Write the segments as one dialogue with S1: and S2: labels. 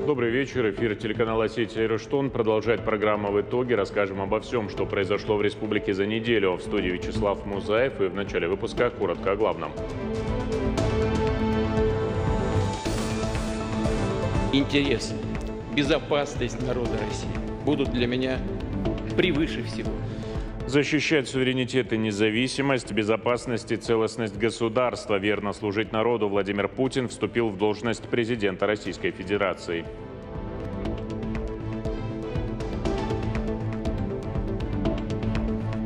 S1: Добрый вечер. Эфир телеканала Осетия Эрештон продолжает программа «В итоге». Расскажем обо всем, что произошло в республике за неделю. В студии Вячеслав Музаев. И в начале выпуска коротко о главном.
S2: Интерес, безопасность народа России будут для меня превыше всего.
S1: Защищать суверенитет и независимость, безопасность и целостность государства, верно служить народу Владимир Путин вступил в должность президента Российской Федерации.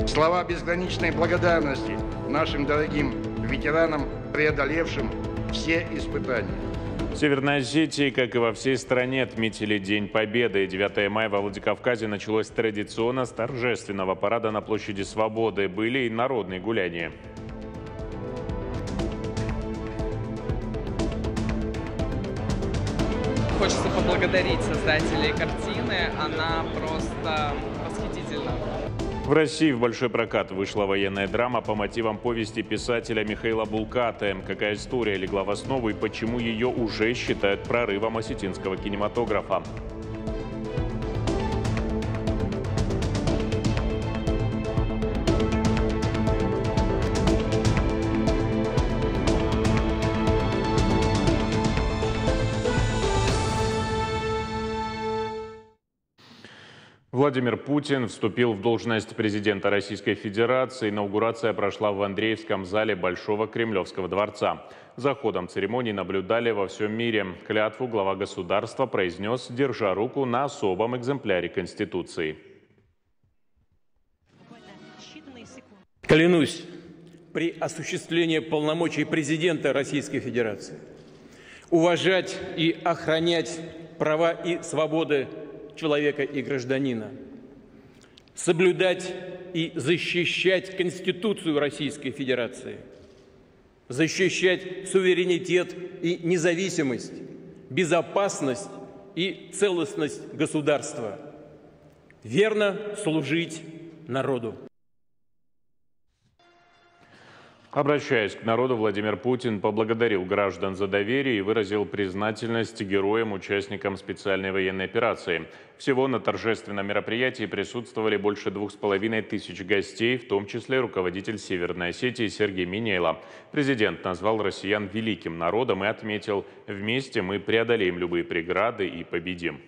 S3: Слова безграничной благодарности нашим дорогим ветеранам, преодолевшим все испытания.
S1: В Северной Осетии, как и во всей стране, отметили День Победы. 9 мая во Владикавказе началось традиционно с торжественного парада на площади Свободы. Были и народные гуляния.
S4: Хочется поблагодарить создателей картины. Она просто восхитительна.
S1: В России в большой прокат вышла военная драма по мотивам повести писателя Михаила Булгакова. Какая история легла в основу и почему ее уже считают прорывом осетинского кинематографа. Владимир Путин вступил в должность президента Российской Федерации. Инаугурация прошла в Андреевском зале Большого Кремлевского дворца. За ходом церемонии наблюдали во всем мире. Клятву глава государства произнес, держа руку на особом экземпляре Конституции.
S2: Клянусь при осуществлении полномочий президента Российской Федерации уважать и охранять права и свободы человека и гражданина, соблюдать и защищать Конституцию Российской Федерации, защищать суверенитет и независимость, безопасность и целостность государства, верно служить народу.
S1: Обращаясь к народу, Владимир Путин поблагодарил граждан за доверие и выразил признательность героям-участникам специальной военной операции. Всего на торжественном мероприятии присутствовали больше 2500 гостей, в том числе руководитель Северной Осетии Сергей Минейло. Президент назвал россиян великим народом и отметил: «Вместе мы преодолеем любые преграды и победим».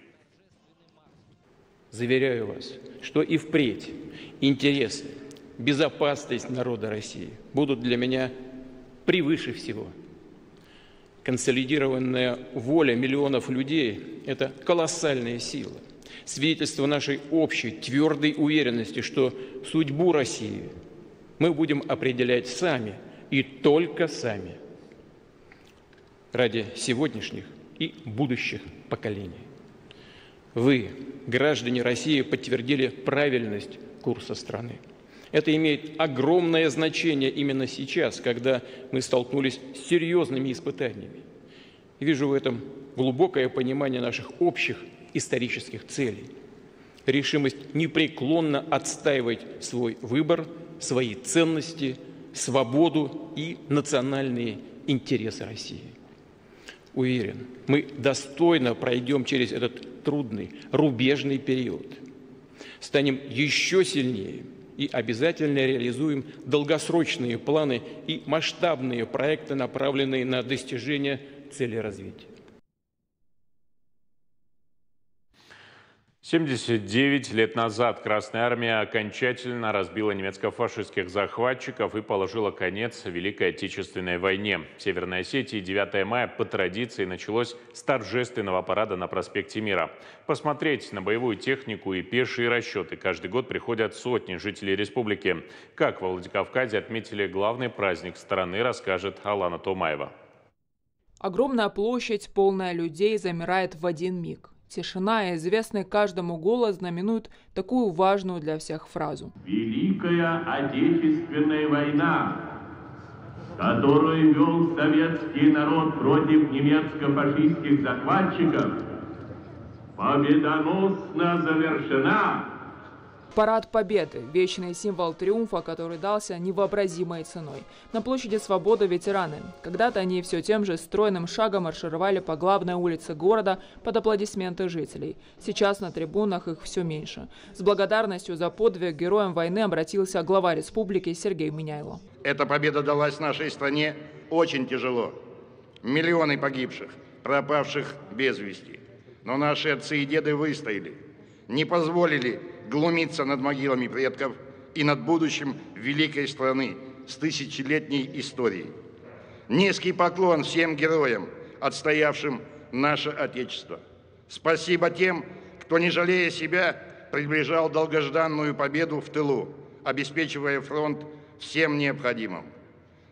S2: Заверяю вас, что и впредь интересы, безопасность народа России будут для меня превыше всего. Консолидированная воля миллионов людей – это колоссальная сила, свидетельство нашей общей твердой уверенности, что судьбу России мы будем определять сами и только сами ради сегодняшних и будущих поколений. Вы, граждане России, подтвердили правильность курса страны. Это имеет огромное значение именно сейчас, когда мы столкнулись с серьезными испытаниями. Вижу в этом глубокое понимание наших общих исторических целей, решимость непреклонно отстаивать свой выбор, свои ценности, свободу и национальные интересы России. Уверен, мы достойно пройдем через этот трудный, рубежный период, станем еще сильнее и обязательно реализуем долгосрочные планы и масштабные проекты, направленные на достижение целей развития.
S1: 79 лет назад Красная Армия окончательно разбила немецко-фашистских захватчиков и положила конец Великой Отечественной войне. В Северной Осетии 9 мая по традиции началось с торжественного парада на проспекте Мира. Посмотреть на боевую технику и пешие расчеты каждый год приходят сотни жителей республики. Как во Владикавказе отметили главный праздник страны, расскажет Алана Томаева.
S5: Огромная площадь, полная людей, замирает в один миг. Тишина и известный каждому голос знаменуют такую важную для всех фразу.
S6: Великая Отечественная война, которую вел советский народ против немецко-фашистских захватчиков, победоносно завершена
S5: Парад Победы – вечный символ триумфа, который дался невообразимой ценой. На площади Свободы ветераны. Когда-то они все тем же стройным шагом маршировали по главной улице города под аплодисменты жителей. Сейчас на трибунах их все меньше. С благодарностью за подвиг героям войны обратился глава республики Сергей Миняйло.
S3: Эта победа далась нашей стране очень тяжело. Миллионы погибших, пропавших без вести. Но наши отцы и деды выстояли, не позволили глумиться над могилами предков и над будущим великой страны с тысячелетней историей. Низкий поклон всем героям, отстоявшим наше Отечество. Спасибо тем, кто, не жалея себя, приближал долгожданную победу в тылу, обеспечивая фронт всем необходимым.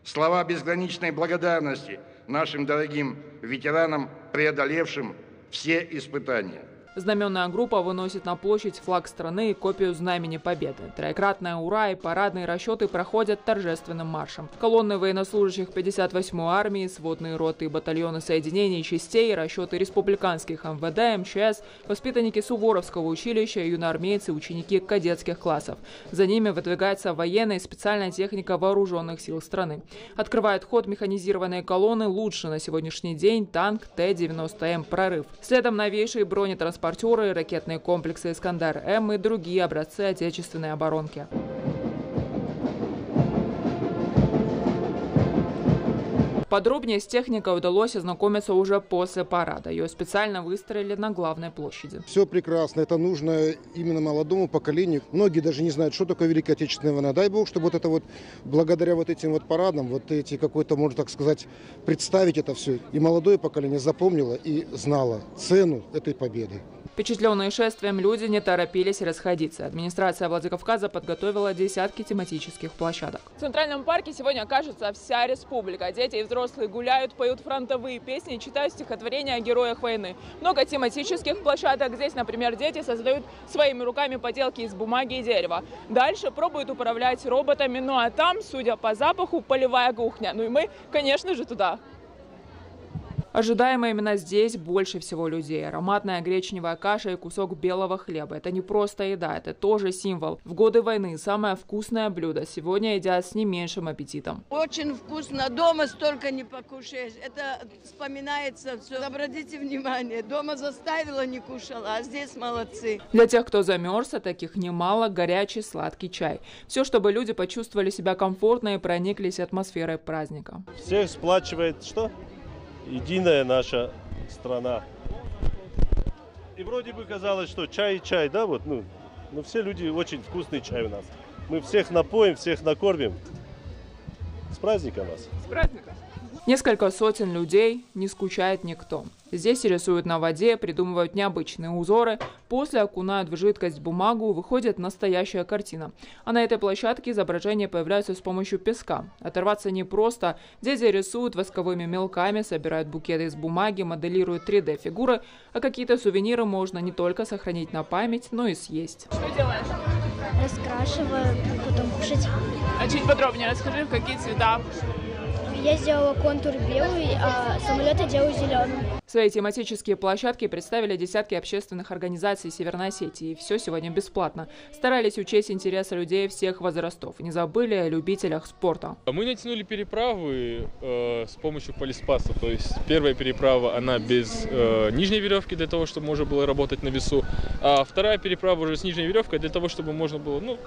S3: Слова безграничной благодарности нашим дорогим ветеранам, преодолевшим все испытания.
S5: Знаменная группа выносит на площадь флаг страны и копию Знамени Победы. Троекратное «Ура» и парадные расчеты проходят торжественным маршем. Колонны военнослужащих 58-й армии, сводные роты и батальоны соединений частей, расчеты республиканских МВД, МЧС, воспитанники Суворовского училища, юноармейцы, ученики кадетских классов. За ними выдвигается военная и специальная техника вооруженных сил страны. Открывает ход механизированные колонны лучше на сегодняшний день танк Т-90М «Прорыв». Следом новейшие бронетранспортеры, ракетные комплексы «Искандер-М» и другие образцы отечественной оборонки. Подробнее с техникой удалось ознакомиться уже после парада. Ее специально выстроили на главной площади.
S7: Все прекрасно. Это нужно именно молодому поколению. Многие даже не знают, что такое Великая Отечественная война. Дай Бог, чтобы благодаря этим парадам, какой-то, можно так сказать, представить это все. И молодое поколение запомнило и знало цену этой победы.
S5: Впечатленные шествием люди не торопились расходиться. Администрация Владикавказа подготовила десятки тематических площадок. В Центральном парке сегодня окажется вся республика. Дети и взрослые гуляют, поют фронтовые песни, читают стихотворения о героях войны. Много тематических площадок. Здесь, например, дети создают своими руками поделки из бумаги и дерева. Дальше пробуют управлять роботами. Ну а там, судя по запаху, полевая кухня. Ну и мы, конечно же, туда. Ожидаемо именно здесь больше всего людей. Ароматная гречневая каша и кусок белого хлеба. Это не просто еда, это тоже символ. В годы войны самое вкусное блюдо сегодня едят с не меньшим аппетитом.
S8: Очень вкусно. Дома столько не покушаешь. Это вспоминается все. Обратите внимание, дома заставила, не кушала, а здесь молодцы.
S5: Для тех, кто замерз, а таких немало, горячий сладкий чай. Все, чтобы люди почувствовали себя комфортно и прониклись атмосферой праздника.
S9: Всех сплачивает что? Единая наша страна. И вроде бы казалось, что чай и чай, да, но все люди, очень вкусный чай у нас. Мы всех напоим, всех накормим. С праздником вас!
S5: С праздником! Несколько сотен людей, не скучает никто. Здесь рисуют на воде, придумывают необычные узоры. После окунают в жидкость бумагу, выходит настоящая картина. А на этой площадке изображения появляются с помощью песка. Оторваться непросто. Дети рисуют восковыми мелками, собирают букеты из бумаги, моделируют 3D-фигуры. А какие-то сувениры можно не только сохранить на память, но и съесть. Что делаешь?
S10: Раскрашиваю, потом кушать.
S5: А чуть подробнее расскажи, в какие цвета?
S10: Я сделала контур белый, а самолет я делаю зеленым.
S5: Свои тематические площадки представили десятки общественных организаций Северной Осетии. Все сегодня бесплатно. Старались учесть интересы людей всех возрастов. Не забыли о любителях спорта.
S11: Мы натянули переправы с помощью полиспаса. То есть первая переправа, она без нижней веревки, для того, чтобы можно было работать на весу. А вторая переправа уже с нижней веревкой, для того, чтобы можно было,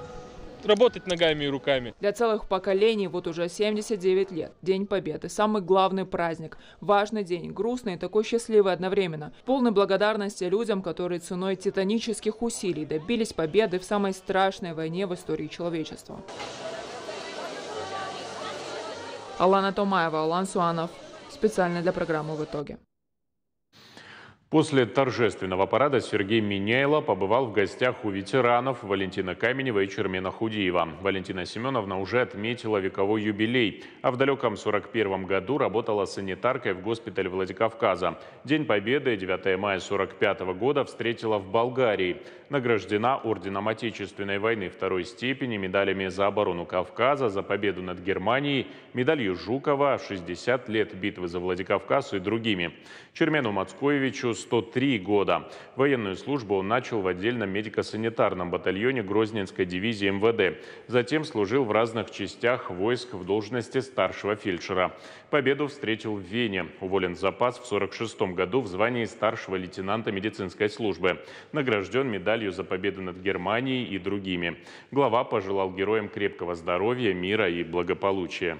S11: работать ногами и руками.
S5: Для целых поколений вот уже 79 лет. День Победы. Самый главный праздник. Важный день. Грустный и такой счастливый одновременно. Полной благодарности людям, которые ценой титанических усилий добились победы в самой страшной войне в истории человечества. Алана Томаева, Алан Суанов. Специально для программы «В итоге».
S1: После торжественного парада Сергей Миняйло побывал в гостях у ветеранов Валентина Каменева и Чермена Худиева. Валентина Семеновна уже отметила вековой юбилей, а в далеком 41 году работала санитаркой в госпитале Владикавказа. День Победы 9 мая 45 года встретила в Болгарии. Награждена орденом Отечественной войны второй степени, медалями за оборону Кавказа, за победу над Германией, медалью Жукова, 60 лет битвы за Владикавказ и другими. Чермену Мацкоевичу 103 года. Военную службу он начал в отдельном медико-санитарном батальоне Грозненской дивизии МВД. Затем служил в разных частях войск в должности старшего фельдшера. Победу встретил в Вене. Уволен в запас в 1946 году в звании старшего лейтенанта медицинской службы. Награжден медалью за победу над Германией и другими. Глава пожелал героям крепкого здоровья, мира и благополучия.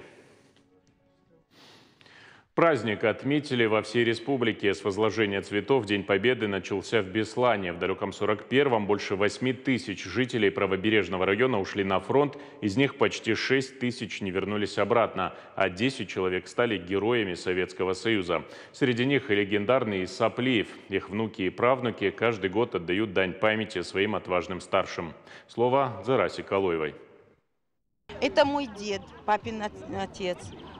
S1: Праздник отметили во всей республике. С возложения цветов День Победы начался в Беслане. В далеком 41-м больше 8 тысяч жителей правобережного района ушли на фронт. Из них почти 6 тысяч не вернулись обратно, а 10 человек стали героями Советского Союза. Среди них и легендарный Саплиев. Их внуки и правнуки каждый год отдают дань памяти своим отважным старшим. Слово Зарасе Калоевой.
S12: Это мой дед, папин отец.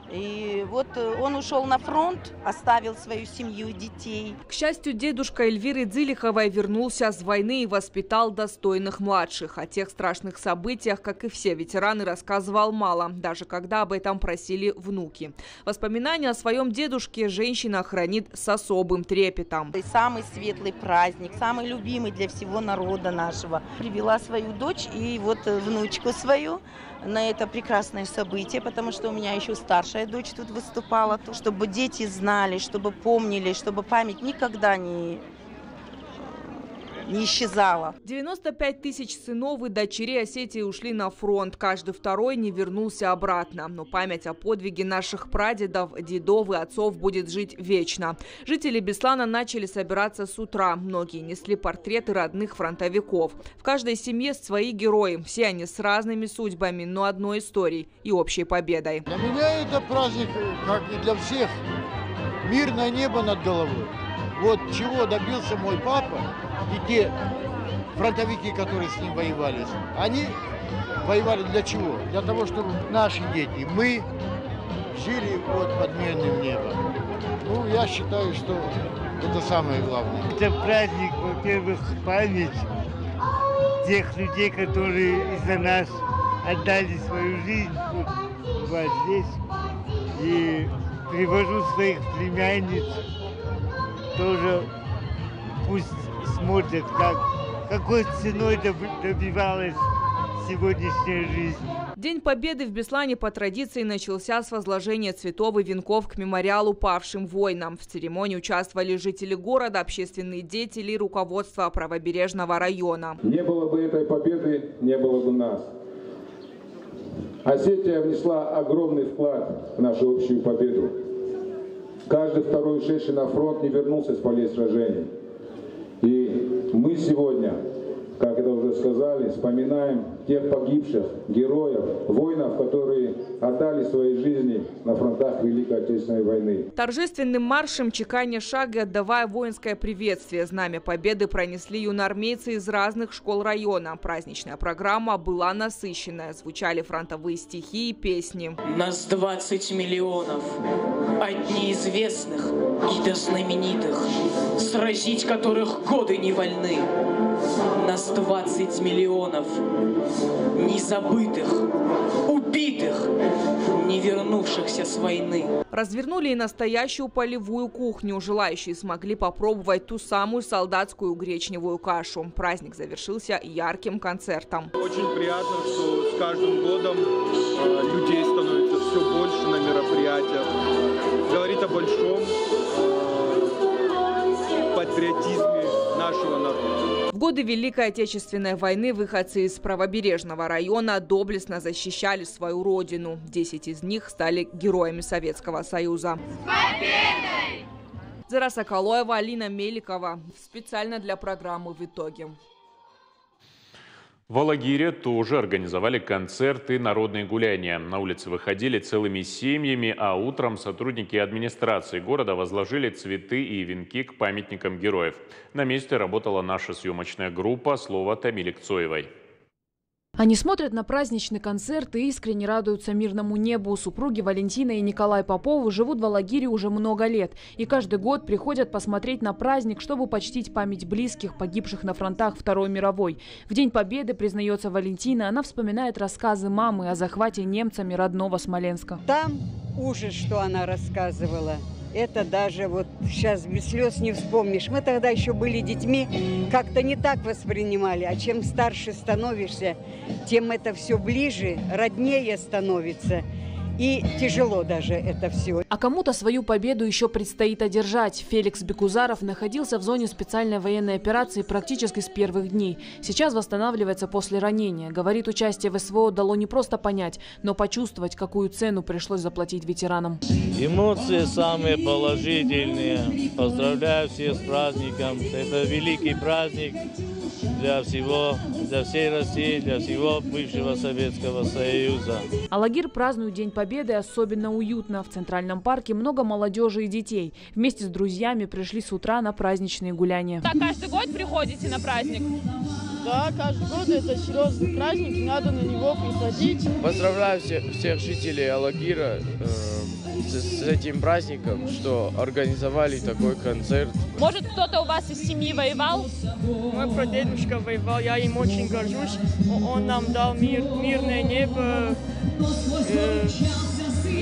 S12: И вот он ушел на фронт, оставил свою семью, детей.
S13: К счастью, дедушка Эльвиры Дзилиховой вернулся с войны и воспитал достойных младших. О тех страшных событиях, как и все ветераны, рассказывал мало, даже когда об этом просили внуки. Воспоминания о своем дедушке женщина хранит с особым трепетом.
S12: И самый светлый праздник, самый любимый для всего народа нашего. Привела свою дочь и вот внучку свою на это прекрасное событие, потому что у меня еще старшая дочь тут выступала, чтобы дети знали, чтобы помнили, чтобы память никогда не исчезала.
S13: 95 тысяч сынов и дочерей Осетии ушли на фронт. Каждый второй не вернулся обратно. Но память о подвиге наших прадедов, дедов и отцов будет жить вечно. Жители Беслана начали собираться с утра. Многие несли портреты родных фронтовиков. В каждой семье свои герои. Все они с разными судьбами, но одной историей и общей победой.
S14: Для меня это праздник, как и для всех, мирное небо над головой. Вот чего добился мой папа и те фронтовики, которые с ним воевали. Они воевали для чего? Для того, чтобы наши дети, мы жили под мирным небом. Ну, я считаю, что это самое главное.
S15: Это праздник, во-первых, память тех людей, которые из-за нас отдали свою жизнь вот здесь. И привожу своих племянниц. Тоже пусть смотрят, какой ценой добивалась сегодняшняя жизнь.
S13: День Победы в Беслане по традиции начался с возложения цветов и венков к мемориалу павшим воинам. В церемонии участвовали жители города, общественные деятели и руководство правобережного района.
S16: Не было бы этой победы, не было бы нас. Осетия внесла огромный вклад в нашу общую победу. Каждый второй ушедший на фронт не вернулся с полей сражений. И мы сегодня, как это уже сказали, вспоминаем тех погибших героев, воинов, которые отдали свои жизни на фронтах Великой Отечественной войны.
S13: Торжественным маршем, чеканя шага, отдавая воинское приветствие, знамя Победы пронесли юноармейцы из разных школ района. Праздничная программа была насыщенная. Звучали фронтовые стихи и песни.
S17: Нас 20 миллионов, от неизвестных и до знаменитых, сразить которых годы не вольны. Нас 20 миллионов незабытых, убитых, не вернувшихся с войны.
S13: Развернули и настоящую полевую кухню. Желающие смогли попробовать ту самую солдатскую гречневую кашу. Праздник завершился ярким концертом.
S18: Очень приятно, что с каждым годом людей становится все больше на мероприятиях. Говорит о большом патриотизме нашего народа.
S13: В годы Великой Отечественной войны выходцы из правобережного района доблестно защищали свою родину. 10 из них стали героями Советского Союза. С победой! Зараса Калоева, Алина Меликова. Специально для программы «В итоге».
S1: В Алагире тоже организовали концерты и народные гуляния. На улицы выходили целыми семьями, а утром сотрудники администрации города возложили цветы и венки к памятникам героев. На месте работала наша съемочная группа. Слово Тамиле Кцоевой.
S19: Они смотрят на праздничный концерт и искренне радуются мирному небу. Супруги Валентина и Николай Поповы живут в Алагире уже много лет. И каждый год приходят посмотреть на праздник, чтобы почтить память близких, погибших на фронтах Второй мировой. В День Победы, признается Валентина, она вспоминает рассказы мамы о захвате немцами родного Смоленска.
S20: Там ужас, что она рассказывала. это даже вот сейчас без слез не вспомнишь. Мы тогда еще были детьми, как-то не так воспринимали. А чем старше становишься, тем это все ближе, роднее становится. И тяжело даже это все.
S19: А кому-то свою победу еще предстоит одержать. Феликс Бекузаров находился в зоне специальной военной операции практически с первых дней. Сейчас восстанавливается после ранения. Говорит, участие в СВО дало не просто понять, но почувствовать, какую цену пришлось заплатить ветеранам.
S21: Эмоции самые положительные. Поздравляю всех с праздником. Это великий праздник для всего, для всей России, для всего бывшего Советского Союза.
S19: Алагир празднует День Победы особенно уютно. В Центральном парке много молодежи и детей. Вместе с друзьями пришли с утра на праздничные гуляния.
S22: Так, каждый год приходите на праздник?
S23: Да, каждый год это серьезный праздник, надо на него приходить.
S24: Поздравляю всех жителей Алагира с этим праздником, что организовали такой концерт.
S22: Может, кто-то у вас из семьи воевал?
S23: Мой прадедушка воевал, я им очень горжусь. Он нам дал мирное небо.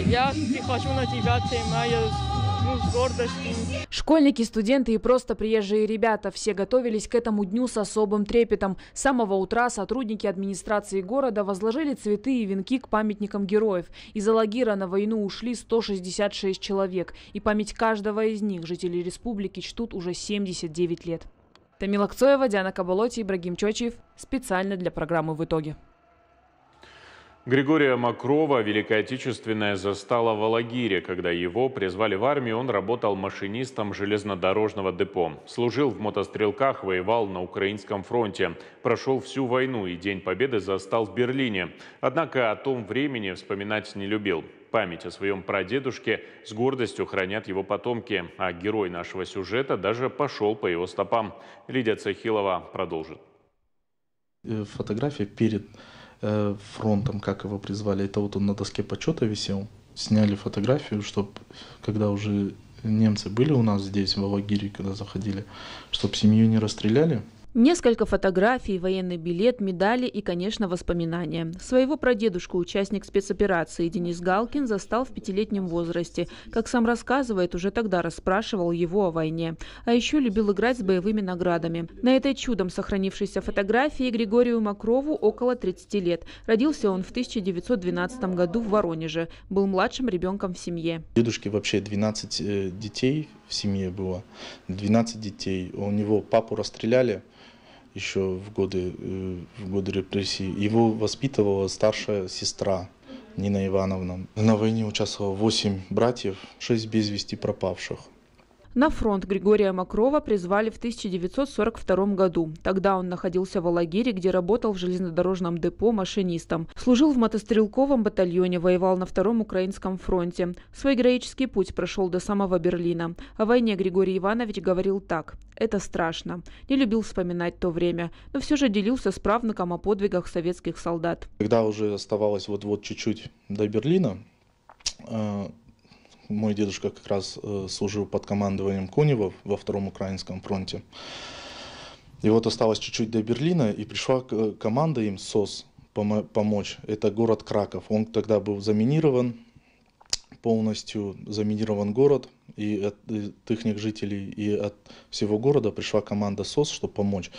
S23: Я прихожу на 9 мая с гордостью.
S19: Школьники, студенты и просто приезжие ребята – все готовились к этому дню с особым трепетом. С самого утра сотрудники администрации города возложили цветы и венки к памятникам героев. Из Алагира на войну ушли 166 человек. И память каждого из них жители республики чтут уже 79 лет. Тамила Кцоева, Диана Кабалоти, Ибрагим Чочиев. Специально для программы «В итоге».
S1: Григория Мокрова Великая Отечественная застала в Алагире. Когда его призвали в армию, он работал машинистом железнодорожного депо. Служил в мотострелках, воевал на Украинском фронте. Прошел всю войну и День Победы застал в Берлине. Однако о том времени вспоминать не любил. Память о своем прадедушке с гордостью хранят его потомки. А герой нашего сюжета даже пошел по его стопам. Лидия Цахилова продолжит.
S25: Фотография перед фронтом, как его призвали, это вот он на доске почета висел. Сняли фотографию, чтобы когда уже немцы были у нас здесь, в Алагире, когда заходили, чтобы семью не расстреляли.
S26: Несколько фотографий, военный билет, медали и, конечно, воспоминания. Своего прадедушку, участник спецоперации Денис Галкин, застал в 5-летнем возрасте. Как сам рассказывает, уже тогда расспрашивал его о войне. А еще любил играть с боевыми наградами. На этой чудом сохранившейся фотографии Григорию Мокрову около 30 лет. Родился он в 1912 году в Воронеже. Был младшим ребенком в семье.
S25: Дедушке вообще 12 детей в семье было. 12 детей. У него папу расстреляли еще в годы репрессий. Его воспитывала старшая сестра Нина Ивановна. На войне участвовало 8 братьев, 6 без вести пропавших.
S26: На фронт Григория Мокрова призвали в 1942 году. Тогда он находился в Алагире, где работал в железнодорожном депо машинистом. Служил в мотострелковом батальоне, воевал на Втором Украинском фронте. Свой героический путь прошел до самого Берлина. О войне Григорий Иванович говорил так: «Это страшно». Не любил вспоминать то время, но все же делился с правнуком о подвигах советских солдат.
S25: Когда уже оставалось вот чуть-чуть до Берлина, мой дедушка как раз служил под командованием Конева во Втором Украинском фронте. И вот осталось чуть-чуть до Берлина, и пришла команда им СОС помочь. Это город Краков. Он тогда был заминирован, полностью заминирован город. И от их жителей, и от всего города пришла команда СОС, чтобы помочь.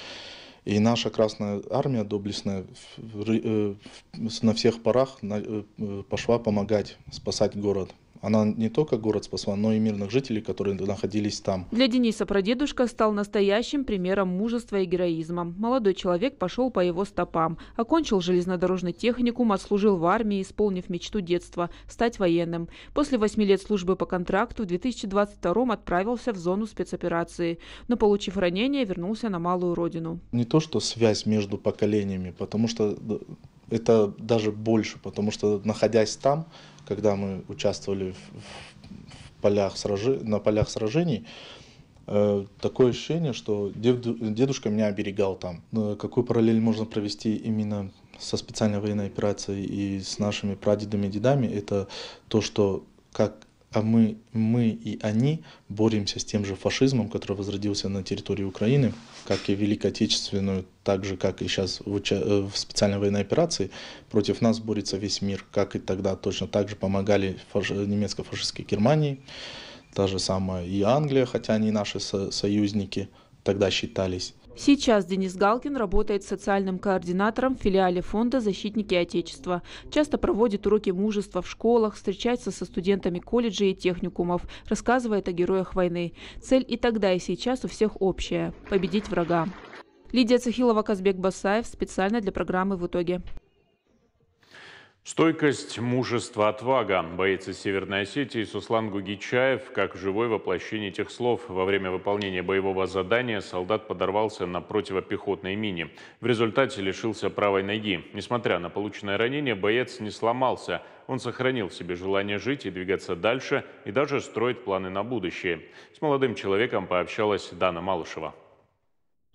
S25: И наша Красная Армия доблестная на всех парах пошла помогать, спасать город. Она не только город спасла, но и мирных жителей, которые находились там.
S26: Для Дениса прадедушка стал настоящим примером мужества и героизма. Молодой человек пошел по его стопам. Окончил железнодорожный техникум, отслужил в армии, исполнив мечту детства – стать военным. После 8 лет службы по контракту в 2022 отправился в зону спецоперации. Но, получив ранение, вернулся на малую родину.
S25: Не то, что связь между поколениями, потому что это даже больше, потому что, находясь там, когда мы участвовали на полях сражений, такое ощущение, что дедушка меня оберегал там. Какую параллель можно провести именно со специальной военной операцией и с нашими прадедами и дедами, это то, что мы и они боремся с тем же фашизмом, который возродился на территории Украины, как и Великой Отечественную, так же, как и сейчас в специальной военной операции. Против нас борется весь мир, как и тогда точно так же помогали немецко-фашистской Германии, та же самая и Англия, хотя они наши союзники тогда считались.
S26: Сейчас Денис Галкин работает социальным координатором в филиале фонда «Защитники Отечества». Часто проводит уроки мужества в школах, встречается со студентами колледжей и техникумов, рассказывает о героях войны. Цель и тогда, и сейчас у всех общая – победить врага. Лидия Цехилова, Казбек Басаев. Специально для программы «В итоге».
S1: Стойкость, мужество, отвага. Боец из Северной Осетии Суслан Гугичаев, как живое воплощение этих слов. Во время выполнения боевого задания солдат подорвался на противопехотной мине. В результате лишился правой ноги. Несмотря на полученное ранение, боец не сломался. Он сохранил в себе желание жить и двигаться дальше, и даже строить планы на будущее. С молодым человеком пообщалась Дана Малышева.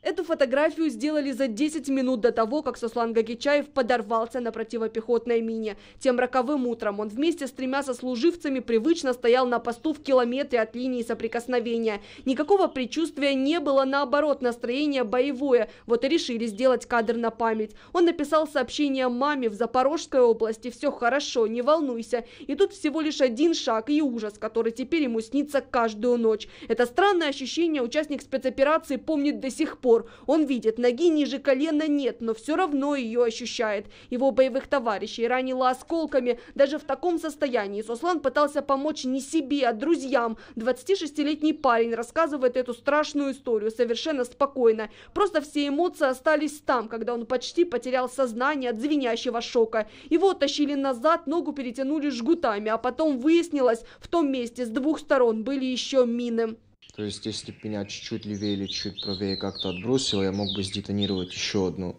S2: Эту фотографию сделали за 10 минут до того, как Суслан Гугичаев подорвался на противопехотной мине. Тем роковым утром он вместе с 3 сослуживцами привычно стоял на посту в километре от линии соприкосновения. Никакого предчувствия не было, наоборот, настроение боевое. Вот и решили сделать кадр на память. Он написал сообщение маме: в Запорожской области все хорошо, не волнуйся. И тут всего лишь один шаг и ужас, который теперь ему снится каждую ночь. Это странное ощущение участник спецоперации помнит до сих пор. Он видит, ноги ниже колена нет, но все равно ее ощущает. Его боевых товарищей ранило осколками. Даже в таком состоянии Суслан пытался помочь не себе, а друзьям. 26-летний парень рассказывает эту страшную историю совершенно спокойно. Просто все эмоции остались там, когда он почти потерял сознание от звенящего шока. Его тащили назад, ногу перетянули жгутами, а потом выяснилось, в том месте с 2 сторон были еще мины.
S3: То есть, если бы меня чуть-чуть левее или чуть правее как-то отбросило, я мог бы сдетонировать еще одну.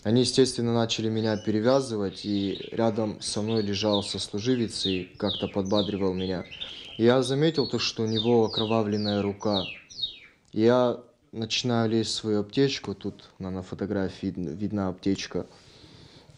S3: Они, естественно, начали меня перевязывать, и рядом со мной лежал сослуживец и как-то подбадривал меня. Я заметил то, что у него окровавленная рука. Я начинаю лезть в свою аптечку, тут на фотографии видна аптечка.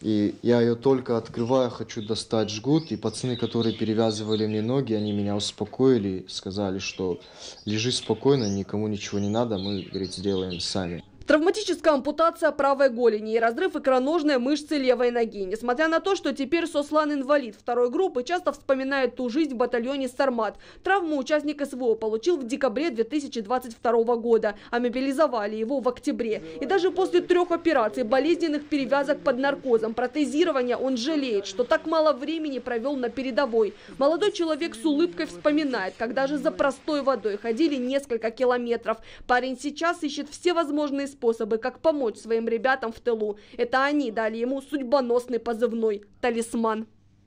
S3: И я ее только открываю, хочу достать жгут, и пацаны, которые перевязывали мне ноги, они меня успокоили, сказали, что лежи спокойно, никому ничего не надо, мы, говорит, сделаем сами.
S2: Травматическая ампутация правой голени и разрыв икроножной мышцы левой ноги. Несмотря на то, что теперь Суслан инвалид 2-й группы, часто вспоминает ту жизнь в батальоне «Сармат». Травму участник СВО получил в декабре 2022 года, а мобилизовали его в октябре. И даже после 3 операций, болезненных перевязок под наркозом, протезирования, он жалеет, что так мало времени провел на передовой. Молодой человек с улыбкой вспоминает, как даже за простой водой ходили несколько километров. Парень сейчас ищет все возможные способы, как помочь своим ребятам в тылу. Это они дали ему судьбоносный позывной «Талисман».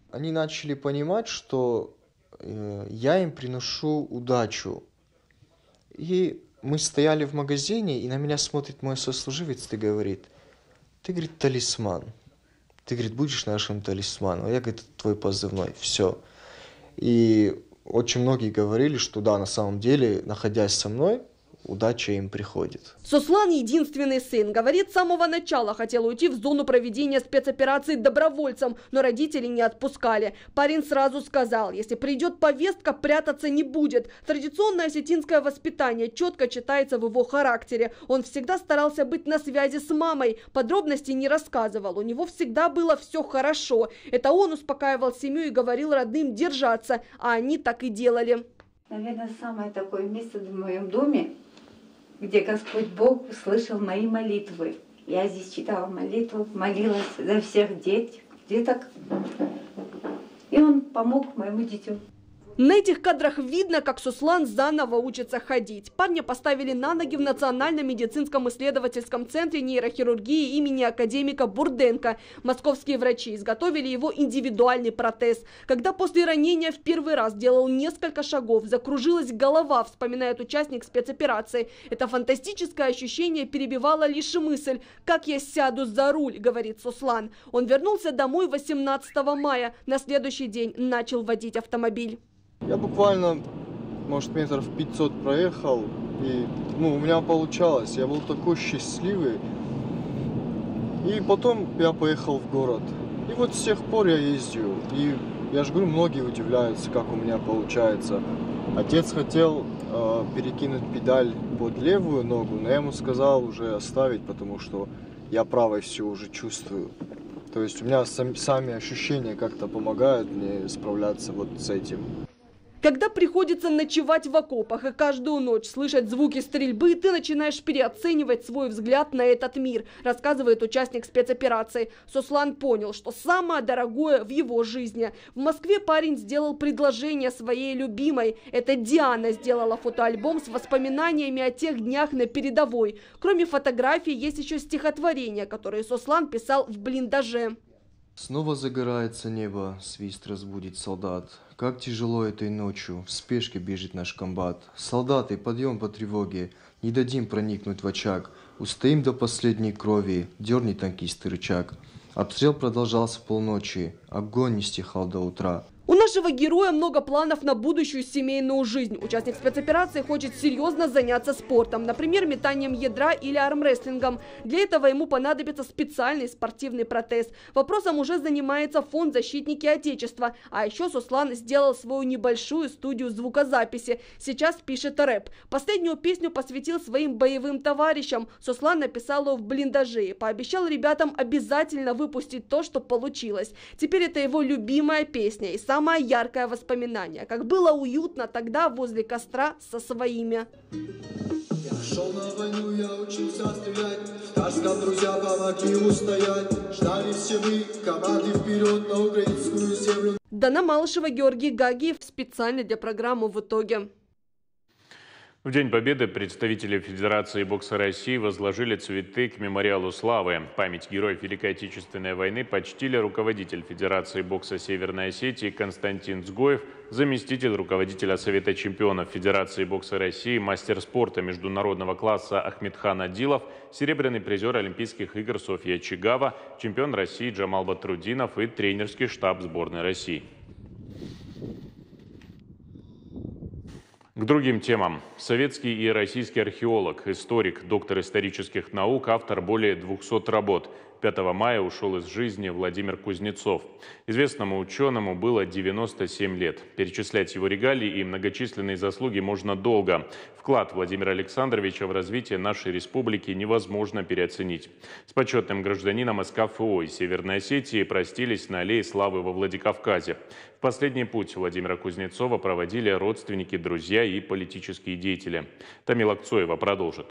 S3: Они начали понимать, что я им приношу удачу. И мы стояли в магазине, и на меня смотрит мой сослуживец и говорит: ты, говорит, талисман. Ты, говорит, будешь нашим талисманом. Я, говорит, твой позывной. Все. И очень многие говорили, что да, на самом деле, находясь со мной, удача им приходит.
S2: Суслан единственный сын. Говорит, с самого начала хотел уйти в зону проведения спецоперации добровольцем, но родители не отпускали. Парень сразу сказал, если придет повестка, прятаться не будет. Традиционное осетинское воспитание четко читается в его характере. Он всегда старался быть на связи с мамой. Подробностей не рассказывал. У него всегда было все хорошо. Это он успокаивал семью и говорил родным держаться, а они так и делали.
S4: Наверное, самое такое место в моем доме, где Господь Бог услышал мои молитвы. Я здесь читала молитву, молилась за всех деток, и Он помог моему дитю.
S2: На этих кадрах видно, как Суслан заново учится ходить. Парня поставили на ноги в Национальном медицинском исследовательском центре нейрохирургии имени академика Бурденко. Московские врачи изготовили его индивидуальный протез. Когда после ранения в первый раз делал несколько шагов, закружилась голова, вспоминает участник спецоперации. Это фантастическое ощущение перебивало лишь мысль: как я сяду за руль, говорит Суслан. Он вернулся домой 18 мая. На следующий день начал водить автомобиль.
S3: Я буквально, может, метров 500 проехал, и у меня получалось, я был такой счастливый. И потом я поехал в город. И вот с тех пор я ездил. И я же говорю, многие удивляются, как у меня получается. Отец хотел перекинуть педаль под левую ногу, но я ему сказал уже оставить, потому что я правой все уже чувствую. То есть у меня сами ощущения как-то помогают мне справляться вот с этим.
S2: Когда приходится ночевать в окопах и каждую ночь слышать звуки стрельбы, ты начинаешь переоценивать свой взгляд на этот мир, рассказывает участник спецоперации. Сослан понял, что самое дорогое в его жизни. В Москве парень сделал предложение своей любимой. Это Диана сделала фотоальбом с воспоминаниями о тех днях на передовой. Кроме фотографий, есть еще стихотворения, которые Сослан писал в блиндаже.
S3: Снова загорается небо, свист разбудит солдат. Как тяжело этой ночью, в спешке бежит наш комбат. Солдаты, подъем по тревоге, не дадим проникнуть в очаг. Устоим до последней крови, дерни танкистый рычаг. Обстрел продолжался полночи, огонь не стихал до утра.
S2: У нашего героя много планов на будущую семейную жизнь. Участник спецоперации хочет серьезно заняться спортом, например, метанием ядра или армрестлингом. Для этого ему понадобится специальный спортивный протез. Вопросом уже занимается фонд «Защитники Отечества». А еще Сослан сделал свою небольшую студию звукозаписи. Сейчас пишет рэп. Последнюю песню посвятил своим боевым товарищам. Сослан написал ее в блиндаже и пообещал ребятам обязательно выпустить то, что получилось. Теперь это его любимая песня и самое яркое воспоминание, как было уютно тогда возле костра со своими.
S6: Я шел на войну, я учился стрелять, в Ташкент друзья помогли устоять, ждали все мы команды вперед на украинскую землю.
S2: Дана Малышева, Георгий Гагиев, специально для программы «В итоге».
S1: В День Победы представители Федерации бокса России возложили цветы к мемориалу славы. Память героев Великой Отечественной войны почтили руководитель Федерации бокса Северной Осетии Константин Цгоев, заместитель руководителя Совета чемпионов Федерации бокса России, мастер спорта международного класса Ахмедхан Адилов, серебряный призер Олимпийских игр Софья Чигава, чемпион России Джамал Батрудинов и тренерский штаб сборной России. К другим темам. Советский и российский археолог, историк, доктор исторических наук, автор более 200 работ. 5 мая ушел из жизни Владимир Кузнецов. Известному ученому было 97 лет. Перечислять его регалии и многочисленные заслуги можно долго. Вклад Владимира Александровича в развитие нашей республики невозможно переоценить. С почетным гражданином СКФО из Северной Осетии простились на Аллее Славы во Владикавказе. В последний путь Владимира Кузнецова проводили родственники, друзья и политические деятели. Тамила Акцоева продолжит.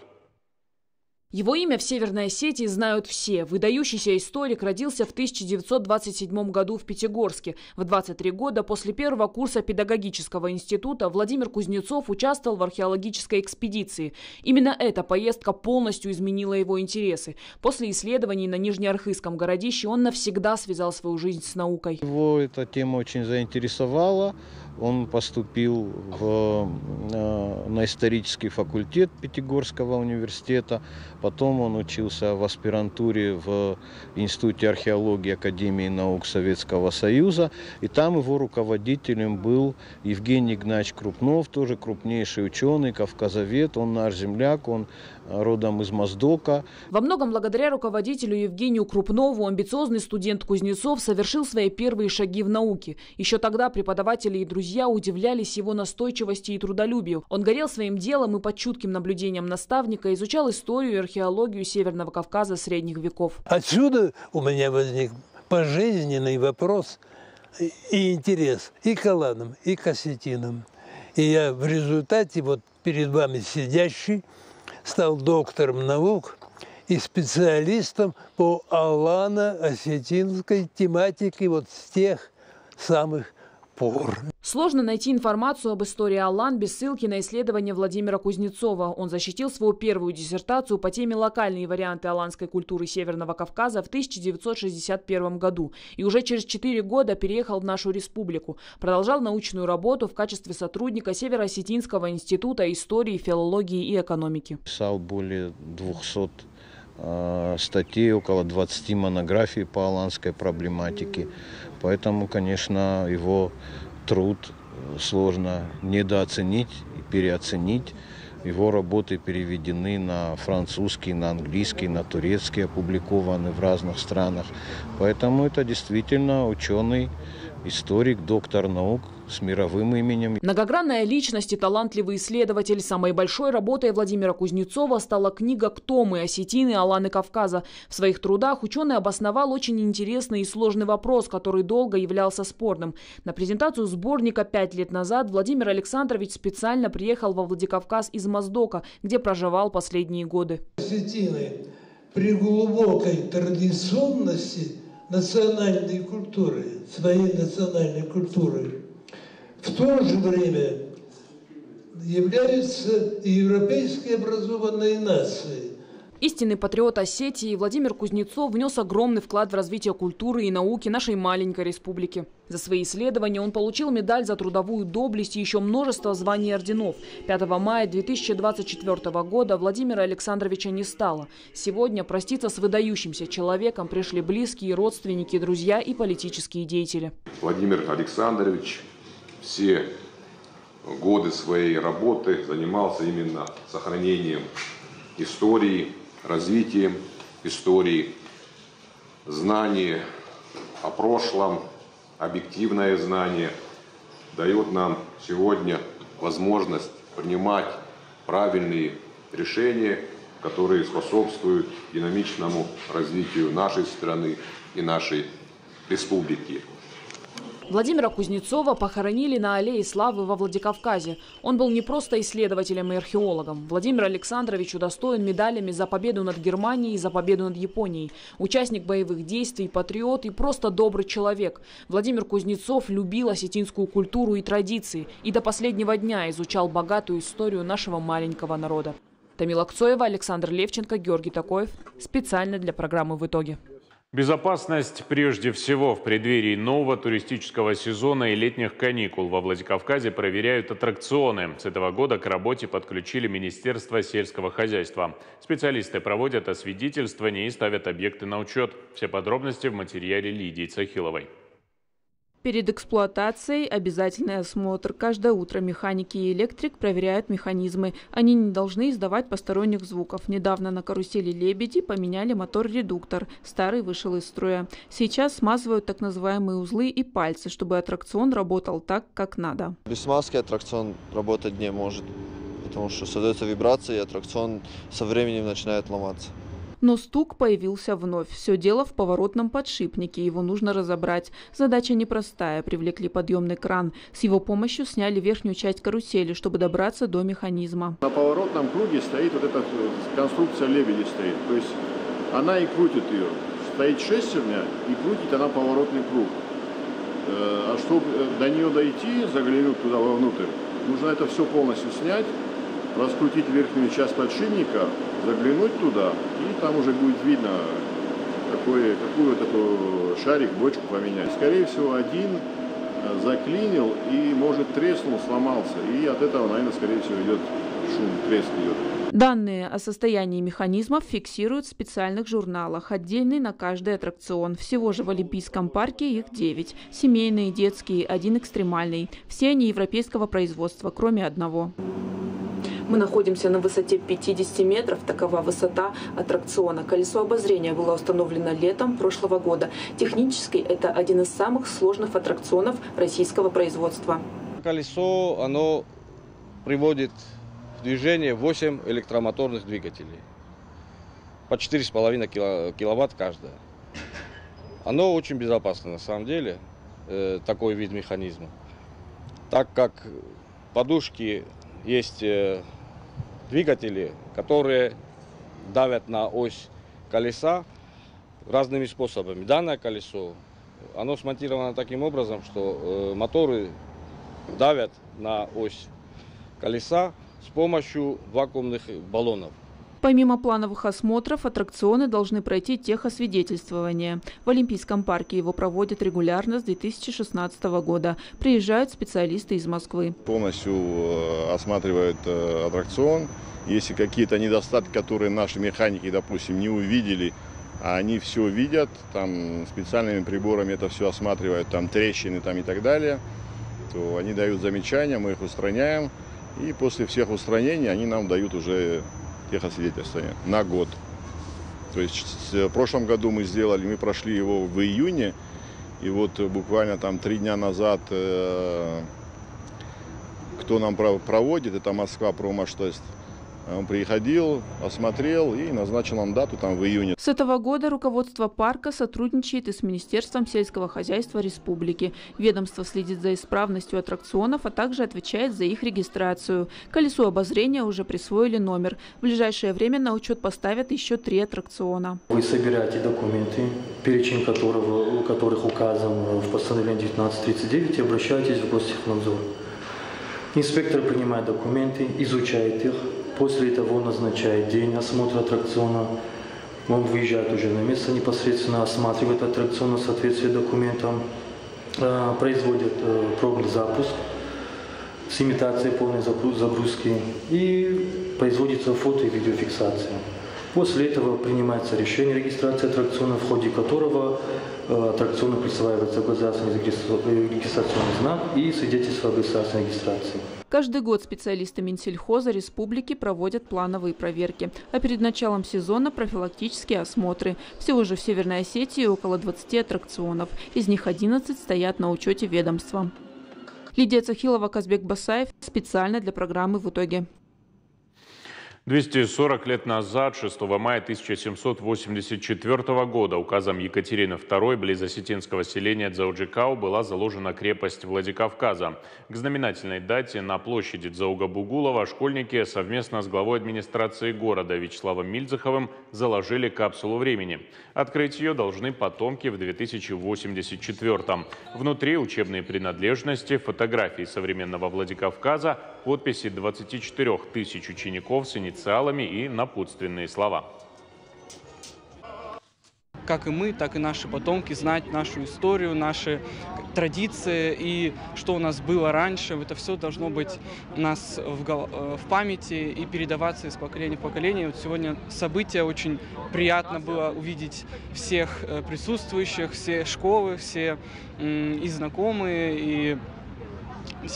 S19: Его имя в Северной Осетии знают все. Выдающийся историк родился в 1927 году в Пятигорске. В 23 года после первого курса педагогического института Владимир Кузнецов участвовал в археологической экспедиции. Именно эта поездка полностью изменила его интересы. После исследований на Нижнеархызском городище он навсегда связал свою жизнь с наукой.
S14: Его эта тема очень заинтересовала. Он поступил на исторический факультет Пятигорского университета. Потом он учился в аспирантуре в Институте археологии Академии наук Советского Союза. И там его руководителем был Евгений Игнатьевич Крупнов, тоже крупнейший ученый, кавказовед. Он наш земляк, он родом из Моздока.
S19: Во многом благодаря руководителю Евгению Крупнову амбициозный студент Кузнецов совершил свои первые шаги в науке. Еще тогда преподаватели и друзья удивлялись его настойчивости и трудолюбию. Он горел своим делом и под чутким наблюдением наставника изучал историю и археологию Северного Кавказа средних веков.
S7: Отсюда у меня возник пожизненный вопрос и интерес и к аланам, и к осетинам. И я в результате, вот перед вами сидящий, стал доктором наук и специалистом по алано-осетинской тематике вот с тех самых пор.
S19: Сложно найти информацию об истории алан без ссылки на исследования Владимира Кузнецова. Он защитил свою первую диссертацию по теме «Локальные варианты аланской культуры Северного Кавказа» в 1961 году. И уже через 4 года переехал в нашу республику. Продолжал научную работу в качестве сотрудника Северо-Осетинского института истории, филологии и экономики.
S14: Писал более 200 статей, около 20 монографий по аланской проблематике. Поэтому, конечно, его труд сложно недооценить и переоценить. Его работы переведены на французский, на английский, на турецкий, опубликованы в разных странах. Поэтому это действительно ученый,
S5: историк, доктор наук с мировым именем.
S19: Многогранная личность и талантливый исследователь. Самой большой работой Владимира Кузнецова стала книга «Кто мы? Осетины, Аланы Кавказа». В своих трудах ученый обосновал очень интересный и сложный вопрос, который долго являлся спорным. На презентацию сборника 5 лет назад Владимир Александрович специально приехал во Владикавказ из Моздока, где проживал последние годы.
S8: Осетины при глубокой традиционности национальной культуры, своей национальной культуры, в то же время являются европейской образованной нацией.
S19: Истинный патриот Осетии Владимир Кузнецов внес огромный вклад в развитие культуры и науки нашей маленькой республики. За свои исследования он получил медаль за трудовую доблесть и еще множество званий и орденов. 5 мая 2024 года Владимира Александровича не стало. Сегодня проститься с выдающимся человеком пришли близкие, родственники, друзья и политические деятели.
S9: Владимир Александрович все годы своей работы занимался именно сохранением истории, развитием истории, знание о прошлом, объективное знание дает нам сегодня возможность принимать правильные решения, которые способствуют динамичному развитию нашей страны и нашей республики.
S19: Владимира Кузнецова похоронили на Аллее Славы во Владикавказе. Он был не просто исследователем и археологом. Владимир Александрович удостоен медалями за победу над Германией и за победу над Японией. Участник боевых действий, патриот и просто добрый человек. Владимир Кузнецов любил осетинскую культуру и традиции и до последнего дня изучал богатую историю нашего маленького народа. Тамила Акцоева, Александр Левченко, Георгий Такоев. Специально для программы «В итоге».
S1: Безопасность прежде всего. В преддверии нового туристического сезона и летних каникул во Владикавказе проверяют аттракционы. С этого года к работе подключили Министерство сельского хозяйства. Специалисты проводят освидетельствование и ставят объекты на учет. Все подробности в материале Лидии Цахиловой.
S26: Перед эксплуатацией обязательный осмотр. Каждое утро механики и электрик проверяют механизмы. Они не должны издавать посторонних звуков. Недавно на карусели «Лебеди» поменяли мотор-редуктор. Старый вышел из строя. Сейчас смазывают так называемые узлы и пальцы, чтобы аттракцион работал так, как надо.
S10: Без смазки аттракцион работать не может, потому что создается вибрация, и аттракцион со временем начинает ломаться.
S26: Но стук появился вновь. Все дело в поворотном подшипнике. Его нужно разобрать. Задача непростая. Привлекли подъемный кран. С его помощью сняли верхнюю часть карусели, чтобы добраться до механизма.
S11: На поворотном круге стоит вот эта конструкция «Лебеди» стоит. То есть она и крутит ее. Стоит шестерня и крутит она поворотный круг. А чтобы до нее дойти, заглянуть туда вовнутрь, нужно это все полностью снять, раскрутить верхнюю часть подшипника, заглянуть туда, и там уже будет видно, какой такой шарик, бочку поменять. Скорее всего, один заклинил и, может, треснул, сломался. И от этого, наверное, скорее всего, идет шум, треск идет.
S26: Данные о состоянии механизмов фиксируют в специальных журналах, отдельный на каждый аттракцион. Всего же в Олимпийском парке их 9. Семейные, детские, 1 экстремальный. Все они европейского производства, кроме одного. Мы находимся на высоте 50 метров. Такова высота аттракциона. Колесо обозрения было установлено летом прошлого года. Технически это один из самых сложных аттракционов российского производства.
S12: Колесо, оно приводит в движение 8 электромоторных двигателей. По 4,5 киловатт каждая. Оно очень безопасно на самом деле, такой вид механизма. Так как подушки есть двигатели, которые давят на ось колеса разными способами. Данное колесо, оно смонтировано таким образом, что моторы давят на ось колеса с помощью вакуумных баллонов.
S26: Помимо плановых осмотров, аттракционы должны пройти техосвидетельствование. В Олимпийском парке его проводят регулярно с 2016 года. Приезжают специалисты из Москвы.
S11: Полностью осматривают аттракцион. Если какие-то недостатки, которые наши механики, допустим, не увидели, а они все видят, там специальными приборами это все осматривают, там трещины там и так далее, то они дают замечания, мы их устраняем. И после всех устранений они нам дают уже техосвидетельствование на год. То есть в прошлом году мы прошли его в июне, И вот буквально там 3 дня назад, кто нам проводит, это Москва Промоштест. Он приходил, осмотрел и назначил нам дату там в июне.
S26: С этого года руководство парка сотрудничает и с Министерством сельского хозяйства республики. Ведомство следит за исправностью аттракционов, а также отвечает за их регистрацию. Колесу обозрения уже присвоили номер. В ближайшее время на учет поставят еще 3 аттракциона.
S13: Вы собираете документы, перечень которых указан в постановлении 1939, и обращаетесь в Гостехнадзор. Инспектор принимает документы, изучает их. После этого он назначает день осмотра аттракциона. Он выезжает уже на место непосредственно, осматривает аттракцион в соответствии с документам, производит пробный запуск с имитацией полной загрузки и производится фото- и видеофиксация. После этого принимается решение регистрации аттракциона, в ходе которого аттракциону присваивается государственный регистрационный знак и свидетельство о государственной регистрации.
S26: Каждый год специалисты Минсельхоза республики проводят плановые проверки, а перед началом сезона профилактические осмотры. Всего же в Северной Осетии около 20 аттракционов, из них 11 стоят на учете ведомства. Лидия Цахилова, Казбек Басаев, специально для программы «В итоге».
S1: 240 лет назад, 6 мая 1784 года, указом Екатерины II близ осетинского селения Дзауджикау была заложена крепость Владикавказа. К знаменательной дате на площади Дзаугабугулова школьники совместно с главой администрации города Вячеславом Мильцеховым заложили капсулу времени. Открыть ее должны потомки в 2084-м. Внутри учебные принадлежности, фотографии современного Владикавказа, подписи 24 тысяч учеников с инициалами и напутственные слова.
S15: Как и мы, так и наши потомки знать нашу историю, наши традиции и что у нас было раньше. Это все должно быть у нас в памяти и передаваться из поколения в поколение. Вот сегодня событие, очень приятно было увидеть всех присутствующих, все школы, все и знакомые, и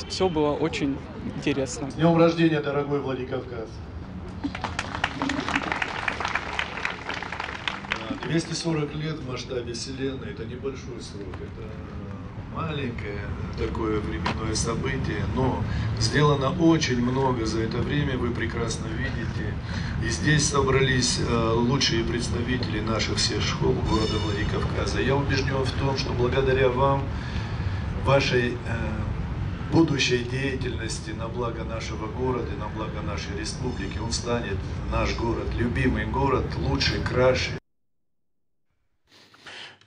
S15: все было очень интересно.
S16: С днем рождения, дорогой Владикавказ! 240 лет в масштабе Вселенной – это небольшой срок, это маленькое такое временное событие, но сделано очень много за это время, вы прекрасно видите. И здесь собрались лучшие представители наших всех школ города Владикавказа. Я убежден в том, что благодаря вам, вашей будущей деятельности на благо нашего города, на благо нашей республики, он станет, наш город, любимый город, лучше, краше.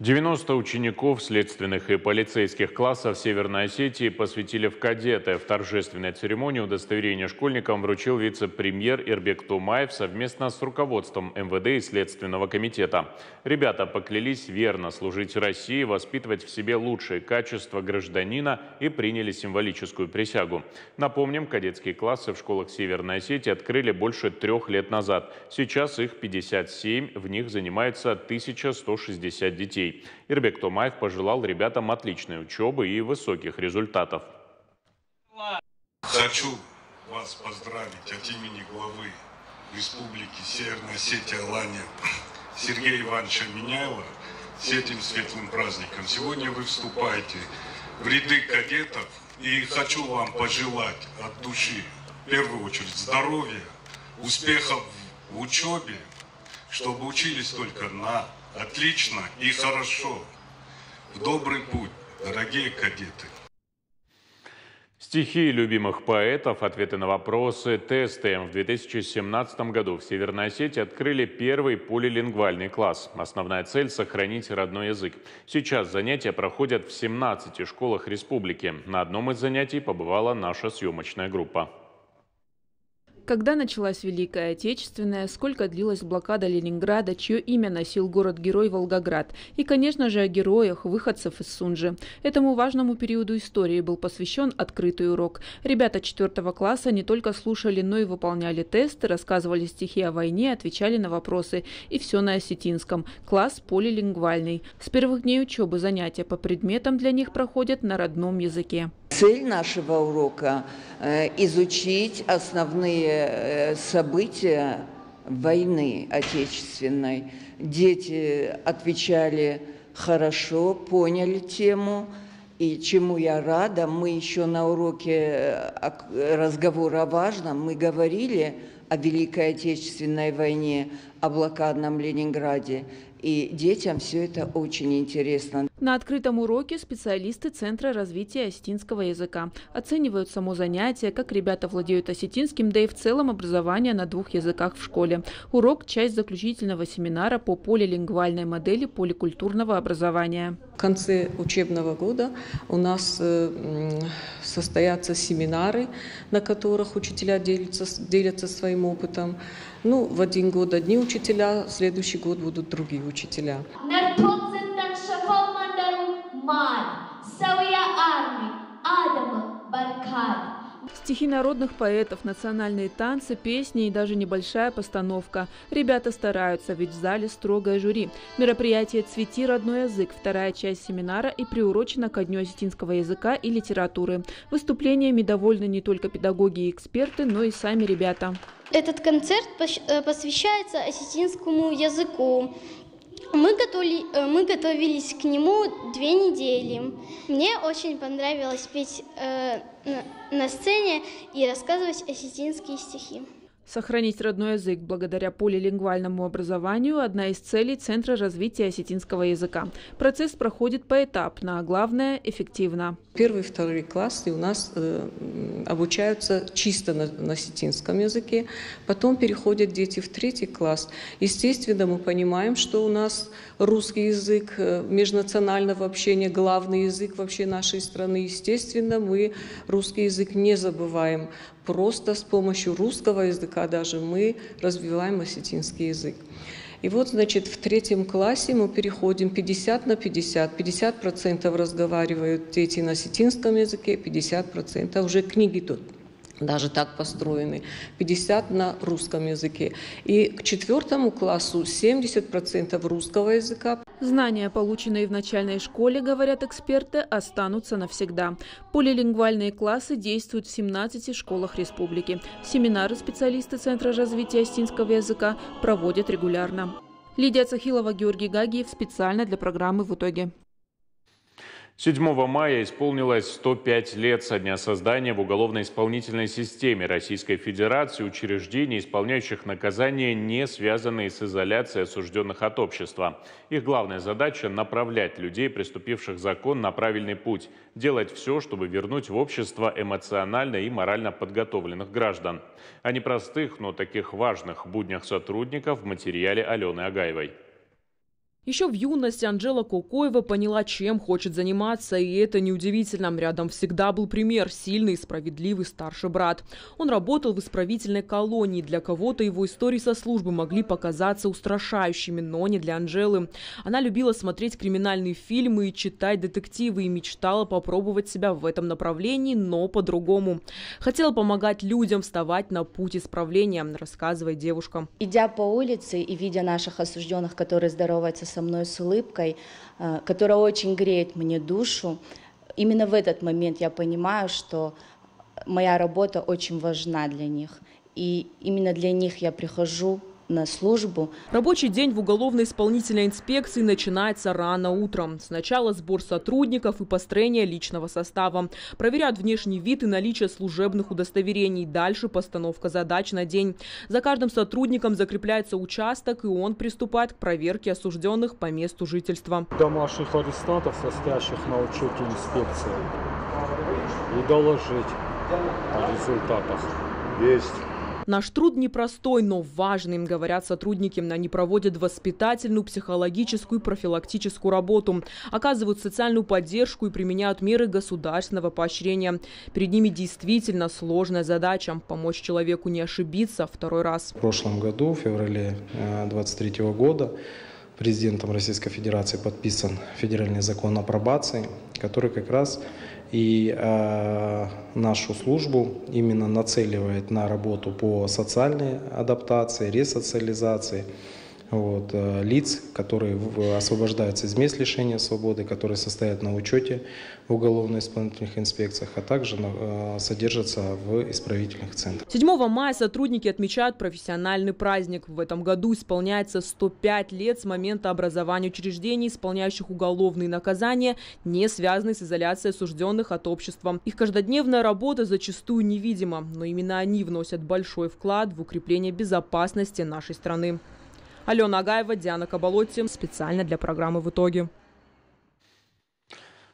S1: 90 учеников следственных и полицейских классов Северной Осетии посвятили в кадеты. В торжественной церемонии удостоверение школьникам вручил вице-премьер Эрбек Тумаев совместно с руководством МВД и Следственного комитета. Ребята поклялись верно служить России, воспитывать в себе лучшие качества гражданина и приняли символическую присягу. Напомним, кадетские классы в школах Северной Осетии открыли больше 3 лет назад. Сейчас их 57, в них занимается 1160 детей. Эрбек Тумаев пожелал ребятам отличной учебы и высоких результатов.
S17: Хочу вас поздравить от имени главы Республики Северная Осетия Алания Сергея Ивановича Миняева с этим светлым праздником. Сегодня вы вступаете в ряды кадетов, и хочу вам пожелать от души, в первую очередь, здоровья, успехов в учебе, чтобы учились только на отлично и хорошо. В добрый путь, дорогие кадеты.
S1: Стихи любимых поэтов, ответы на вопросы, тесты. В 2017 году в Северной Осетии открыли первый полилингвальный класс. Основная цель – сохранить родной язык. Сейчас занятия проходят в 17 школах республики. На одном из занятий побывала наша съемочная группа.
S26: Когда началась Великая Отечественная, сколько длилась блокада Ленинграда, чье имя носил город-герой Волгоград. И, конечно же, о героях, выходцев из Сунжи. Этому важному периоду истории был посвящен открытый урок. Ребята 4 класса не только слушали, но и выполняли тесты, рассказывали стихи о войне, отвечали на вопросы. И все на осетинском. Класс полилингвальный. С первых дней учебы занятия по предметам для них проходят на родном языке.
S18: Цель нашего урока – изучить основные события войны Отечественной. Дети отвечали хорошо поняли тему. И чему я рада, мы еще на уроке разговора о важном, мы говорили о Великой Отечественной войне, о блокадном Ленинграде. И детям все это очень интересно.
S26: На открытом уроке специалисты Центра развития осетинского языка оценивают само занятие, как ребята владеют осетинским, да и в целом образование на 2 языках в школе. Урок – часть заключительного семинара по полилингвальной модели поликультурного образования.
S20: В конце учебного года у нас состоятся семинары, на которых учителя делятся своим опытом. В один год одни учителя, в следующий год будут другие учителя.
S26: Стихи народных поэтов, национальные танцы, песни и даже небольшая постановка. Ребята стараются, ведь в зале строгое жюри. Мероприятие «Цвети родной язык», вторая часть семинара, и приурочена ко Дню осетинского языка и литературы. Выступлениями довольны не только педагоги и эксперты, но и сами ребята.
S21: Этот концерт посвящается осетинскому языку. Мы готовились к нему 2 недели. Мне очень понравилось петь на сцене и рассказывать осетинские стихи.
S26: Сохранить родной язык благодаря полилингвальному образованию – одна из целей Центра развития осетинского языка. Процесс проходит поэтапно, а главное – эффективно.
S20: 1 и 2 классы у нас обучаются чисто на осетинском языке, потом переходят дети в 3 класс. Естественно, мы понимаем, что у нас русский язык межнационального общения, главный язык вообще нашей страны. Естественно, мы русский язык не забываем. Просто с помощью русского языка даже мы развиваем осетинский язык. И вот, значит, в 3 классе мы переходим 50 на 50. 50% разговаривают дети на осетинском языке, 50% уже книги тут даже так построены, 50 на русском языке. И к 4 классу 70% русского языка.
S26: Знания, полученные в начальной школе, говорят эксперты, останутся навсегда. Полилингвальные классы действуют в 17 школах республики. Семинары специалисты Центра развития осетинского языка проводят регулярно. Лидия Цахилова, Георгий Гагиев специально для программы «В итоге».
S1: 7 мая исполнилось 105 лет со дня создания в уголовно-исполнительной системе Российской Федерации учреждений, исполняющих наказания, не связанные с изоляцией осужденных от общества. Их главная задача – направлять людей, преступивших закон, на правильный путь, делать все, чтобы вернуть в общество эмоционально и морально подготовленных граждан. О непростых, но таких важных буднях сотрудников в материале Алены Агаевой.
S22: Еще в юности Анжела Кокоева поняла, чем хочет заниматься, и это неудивительно. Рядом всегда был пример – сильный и справедливый старший брат. Он работал в исправительной колонии. Для кого-то его истории со службы могли показаться устрашающими, но не для Анжелы. Она любила смотреть криминальные фильмы и читать детективы, и мечтала попробовать себя в этом направлении, но по-другому. Хотела помогать людям вставать на путь исправления, рассказывает девушка.
S23: Идя по улице и видя наших осужденных, которые здороваются со мной с улыбкой, которая очень греет мне душу, именно в этот момент я понимаю, что моя работа очень важна для них. И именно для них я прихожу на службу.
S22: Рабочий день в уголовно-исполнительной инспекции начинается рано утром. Сначала сбор сотрудников и построение личного состава. Проверяют внешний вид и наличие служебных удостоверений. Дальше постановка задач на день. За каждым сотрудником закрепляется участок, и он приступает к проверке осужденных по месту жительства.
S24: Домашних арестантов, состоящих на учете инспекции, и доложить о результатах. Есть.
S22: Наш труд непростой, но важный, говорят сотрудники. Они проводят воспитательную, психологическую и профилактическую работу, оказывают социальную поддержку и применяют меры государственного поощрения. Перед ними действительно сложная задача – помочь человеку не ошибиться второй раз.
S24: В прошлом году, в феврале 2023 года, президентом Российской Федерации подписан федеральный закон о пробации, который как раз и нашу службу именно нацеливает на работу по социальной адаптации, ресоциализации лиц, которые освобождаются из мест лишения свободы, которые состоят на учете в уголовно-исполнительных инспекциях, а также содержатся в исправительных центрах.
S22: 7 мая сотрудники отмечают профессиональный праздник. В этом году исполняется 105 лет с момента образования учреждений, исполняющих уголовные наказания, не связанные с изоляцией осужденных от общества. Их каждодневная работа зачастую невидима, но именно они вносят большой вклад в укрепление безопасности нашей страны. Алена Агаева, Диана Кабалотти. Специально для программы «В итоге».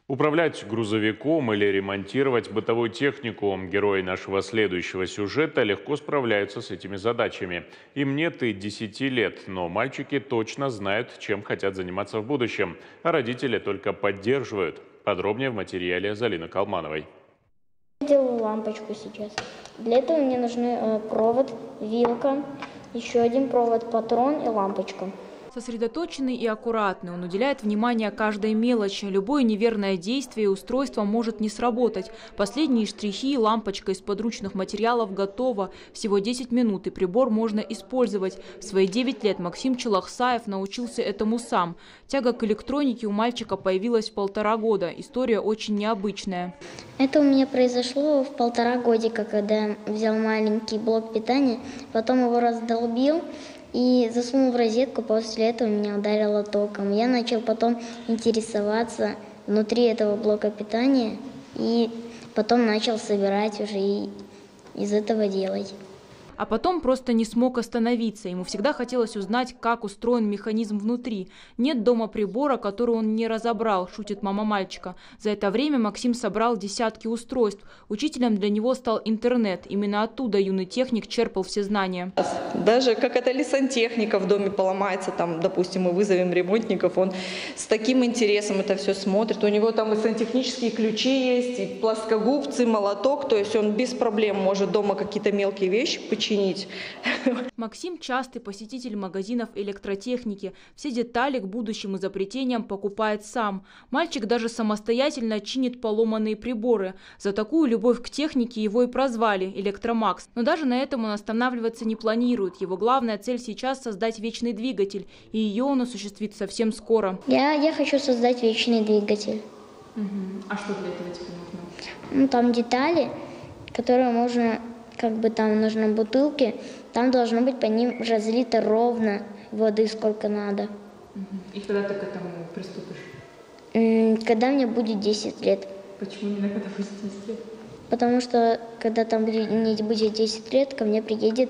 S1: Управлять грузовиком или ремонтировать бытовую технику. Герои нашего следующего сюжета легко справляются с этими задачами. Им нет и 10 лет, но мальчики точно знают, чем хотят заниматься в будущем. А родители только поддерживают. Подробнее в материале Залины Калмановой.
S2: Я делаю лампочку сейчас. Для этого мне нужны провод, вилка, еще один провод, патрон и лампочка.
S19: Сосредоточенный и аккуратный, он уделяет внимание каждой мелочи. Любое неверное действие и устройство может не сработать. Последние штрихи, лампочка из подручных материалов готова. Всего 10 минут, и прибор можно использовать. В свои 9 лет Максим Челахсаев научился этому сам. Тяга к электронике у мальчика появилась в 1,5 года. История очень необычная.
S2: Это у меня произошло в 1,5 годика, когда я взял маленький блок питания, потом его раздолбил и засунул в розетку. После этого меня ударило током. Я начал потом интересоваться внутри этого блока питания и потом начал собирать уже и из этого делать.
S19: А потом просто не смог остановиться. Ему всегда хотелось узнать, как устроен механизм внутри. Нет дома прибора, который он не разобрал, шутит мама мальчика. За это время Максим собрал десятки устройств. Учителем для него стал интернет. Именно оттуда юный техник черпал все знания.
S3: Даже какая-то сантехника в доме поломается, там, допустим, мы вызовем ремонтников, он с таким интересом это все смотрит. У него там и сантехнические ключи есть, и плоскогубцы, молоток, то есть он без проблем может дома какие-то мелкие вещи починить.
S19: Максим – частый посетитель магазинов электротехники. Все детали к будущим изобретениям покупает сам. Мальчик даже самостоятельно чинит поломанные приборы. За такую любовь к технике его и прозвали – Электромакс. Но даже на этом он останавливаться не планирует. Его главная цель сейчас – создать вечный двигатель. И ее он осуществит совсем скоро.
S2: Я хочу создать вечный двигатель.
S19: А что для этого тебе нужно?
S2: Ну, там детали, которые можно... там нужны бутылки, там должно быть по ним разлито ровно воды, сколько надо.
S19: И когда ты к этому приступишь?
S2: Когда мне будет 10 лет.
S19: Почему именно когда будет 10 лет?
S2: Потому что, когда там будет 10 лет, ко мне приедет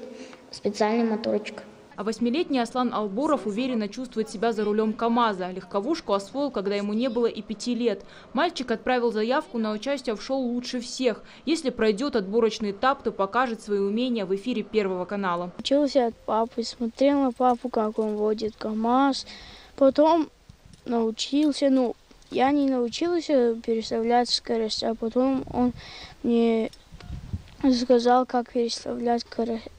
S2: специальный моторчик.
S19: А 8-летний Аслан Алборов уверенно чувствует себя за рулем КАМАЗа. Легковушку освоил, когда ему не было и 5 лет. Мальчик отправил заявку на участие в шоу «Лучше всех». Если пройдет отборочный этап, то покажет свои умения в эфире Первого канала.
S4: Учился от папы, смотрел на папу, как он водит КАМАЗ. Потом научился, я не научился переставлять скорость, а потом он мне сказал, как переставлять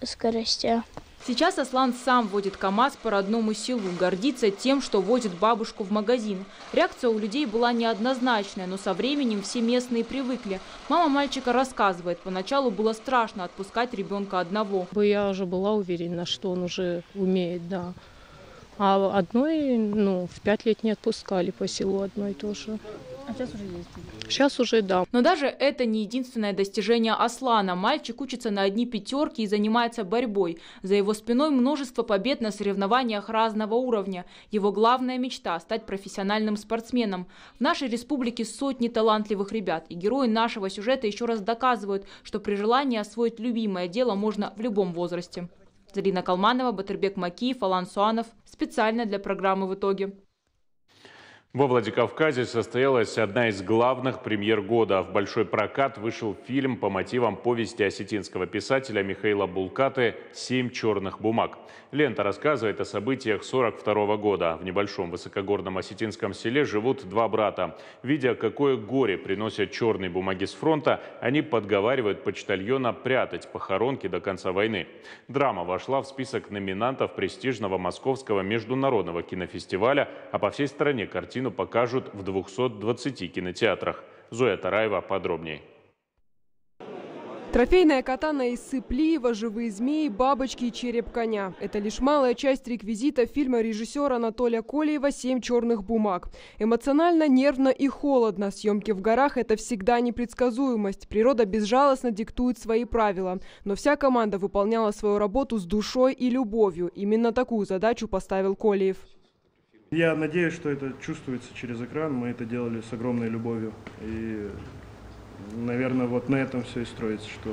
S4: скорости.
S19: Сейчас Аслан сам водит КАМАЗ по родному селу, гордится тем, что возит бабушку в магазин. Реакция у людей была неоднозначная, но со временем все местные привыкли. Мама мальчика рассказывает, поначалу было страшно отпускать ребенка одного.
S6: Я уже была уверена, что он уже умеет, да. А одной, в 5 лет не отпускали по селу одной тоже.
S19: А сейчас уже есть?
S6: Сейчас уже да.
S19: Но даже это не единственное достижение Аслана. Мальчик учится на одни пятерки и занимается борьбой. За его спиной множество побед на соревнованиях разного уровня. Его главная мечта – стать профессиональным спортсменом. В нашей республике сотни талантливых ребят. И герои нашего сюжета еще раз доказывают, что при желании освоить любимое дело можно в любом возрасте. Залина Калманова, Батырбек Макиев, Алан Суанов. Специально для программы «В итоге».
S1: Во Владикавказе состоялась одна из главных премьер года. В большой прокат вышел фильм по мотивам повести осетинского писателя Михаила Булкаты «7 черных бумаг». Лента рассказывает о событиях 1942 года. В небольшом высокогорном осетинском селе живут 2 брата. Видя, какое горе приносят черные бумаги с фронта, они подговаривают почтальона прятать похоронки до конца войны. Драма вошла в список номинантов престижного Московского международного кинофестиваля, а по всей стране картину покажут в 220 кинотеатрах. Зоя Тараева подробнее.
S5: Трофейная катана из сыплиева, живые змеи, бабочки и череп коня. Это лишь малая часть реквизита фильма режиссера Анатолия Колеева «7 черных бумаг». Эмоционально, нервно и холодно. Съемки в горах – это всегда непредсказуемость. Природа безжалостно диктует свои правила. Но вся команда выполняла свою работу с душой и любовью. Именно такую задачу поставил Колеев.
S7: Я надеюсь, что это чувствуется через экран. Мы это делали с огромной любовью. И, наверное, вот на этом все и строится, что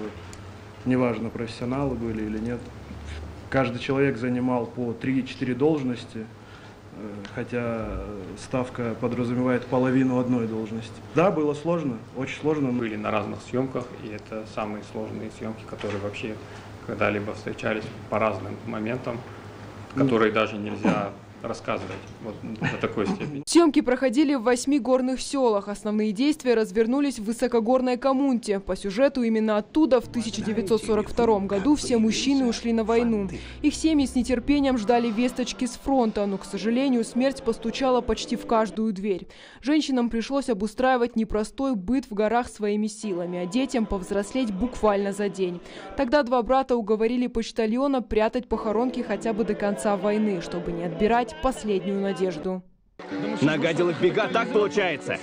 S7: неважно, профессионалы были или нет. Каждый человек занимал по 3-4 должности, хотя ставка подразумевает половину одной должности. Да, было сложно, очень сложно.
S8: Были на разных съемках, и это самые сложные съемки, которые вообще когда-либо встречались по разным моментам, которые даже нельзя рассказывать вот до такой степени.
S5: Съемки проходили в 8 горных селах. Основные действия развернулись в высокогорной Камунте. По сюжету именно оттуда в 1942 году все мужчины ушли на войну. Их семьи с нетерпением ждали весточки с фронта, но, к сожалению, смерть постучала почти в каждую дверь. Женщинам пришлось обустраивать непростой быт в горах своими силами, а детям повзрослеть буквально за день. Тогда два брата уговорили почтальона прятать похоронки хотя бы до конца войны, чтобы не отбирать последнюю надежду.
S9: Нагадил их бега, так получается?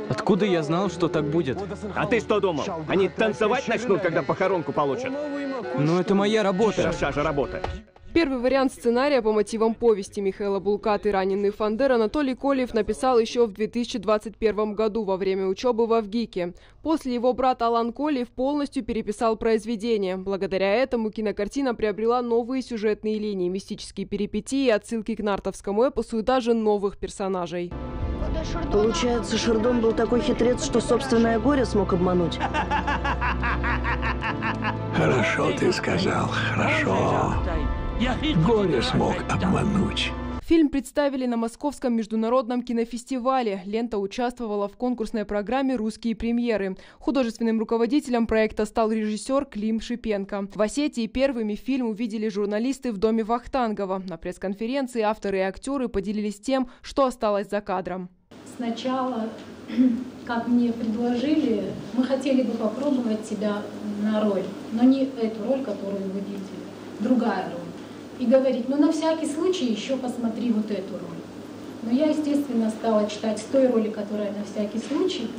S14: Откуда я знал, что так будет?
S9: А ты что думал? Они танцевать начнут, когда похоронку получат?
S14: Но это моя работа.
S9: Наша же работа.
S5: Первый вариант сценария по мотивам повести Михаила Булкаты «Раненый Фандер» Анатолий Колеев написал еще в 2021 году во время учебы в Авгике. После его брат Алан Колеев полностью переписал произведение. Благодаря этому кинокартина приобрела новые сюжетные линии, мистические перипетии, отсылки к нартовскому эпосу и даже новых персонажей.
S25: Получается, Шердон был такой хитрец, что собственное горе смог обмануть.
S27: Хорошо ты сказал, хорошо. Горе смог обмануть.
S5: Фильм представили на Московском международном кинофестивале. Лента участвовала в конкурсной программе «Русские премьеры». Художественным руководителем проекта стал режиссер Клим Шипенко. В Осетии первыми фильм увидели журналисты в доме Вахтангова. На пресс-конференции авторы и актеры поделились тем, что осталось за кадром.
S28: Сначала, как мне предложили, мы хотели бы попробовать тебя на роль, но не эту роль, которую вы видели, другая роль. И говорить, ну на всякий случай еще посмотри вот эту роль. Но я, естественно, стала читать с той роли, которая на всякий случай.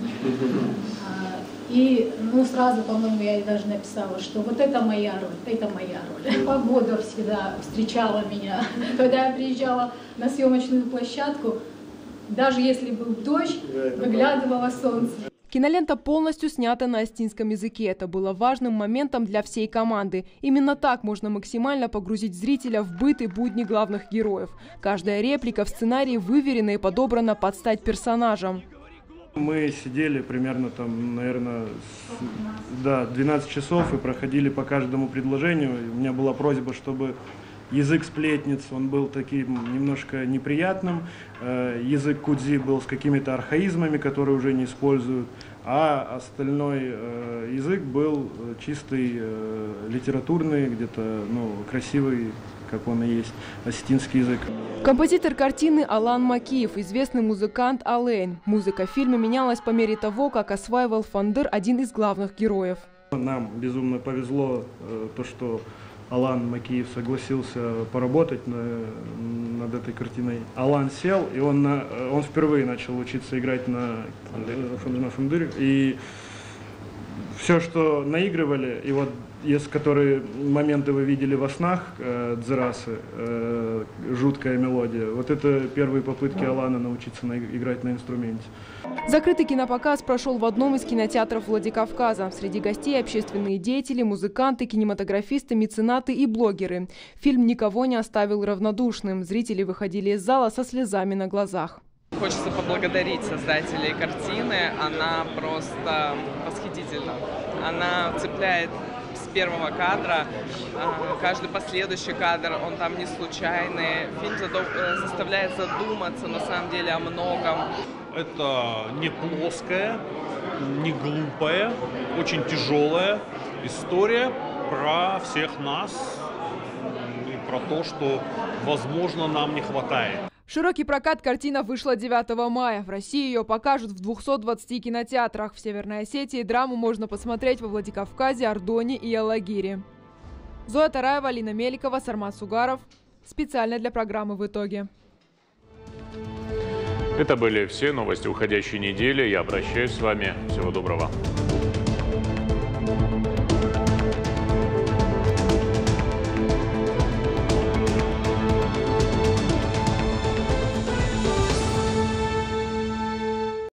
S28: И сразу, по-моему, я даже написала, что вот это моя роль, это моя роль. Погода всегда встречала меня. Когда я приезжала на съемочную площадку, даже если был дождь, выглядывало солнце.
S5: Кинолента полностью снята на остинском языке. Это было важным моментом для всей команды. Именно так можно максимально погрузить зрителя в быт и будни главных героев. Каждая реплика в сценарии выверена и подобрана под стать персонажам.
S7: Мы сидели примерно там, наверное, 12 часов и проходили по каждому предложению. У меня была просьба, чтобы язык сплетниц, он был таким немножко неприятным, язык кудзи был с какими-то архаизмами, которые уже не используют, а остальной язык был чистый, литературный, где-то красивый, как он и есть, осетинский язык.
S5: Композитор картины Алан Макиев, известный музыкант Алейн. Музыка в фильме менялась по мере того, как осваивал Фандер один из главных героев. Нам безумно повезло то, что Алан Макиев согласился поработать над этой картиной. Алан сел, и он впервые начал учиться играть на фандыре. И все, что наигрывали, и вот которые моменты вы видели во снах, дзерасы, жуткая мелодия, вот это первые попытки Алана научиться играть на инструменте. Закрытый кинопоказ прошел в одном из кинотеатров Владикавказа. Среди гостей общественные деятели, музыканты, кинематографисты, меценаты и блогеры. Фильм никого не оставил равнодушным. Зрители выходили из зала со слезами на глазах.
S29: Хочется поблагодарить создателей картины. Она просто восхитительна. Она цепляет с первого кадра. Каждый последующий кадр, он там не случайный. Фильм заставляет задуматься на самом деле о многом.
S30: Это не плоская, не глупая, очень тяжелая история про всех нас и про то, что, возможно, нам не хватает.
S5: В широкий прокат картина вышла 9 мая. В России ее покажут в 220 кинотеатрах. В Северной Осетии драму можно посмотреть во Владикавказе, Ордоне и Алагире. Зоя Тараева, Алина Меликова, Сармат Сугаров. Специально для программы «В итоге».
S1: Это были все новости уходящей недели. Я прощаюсь с вами. Всего доброго.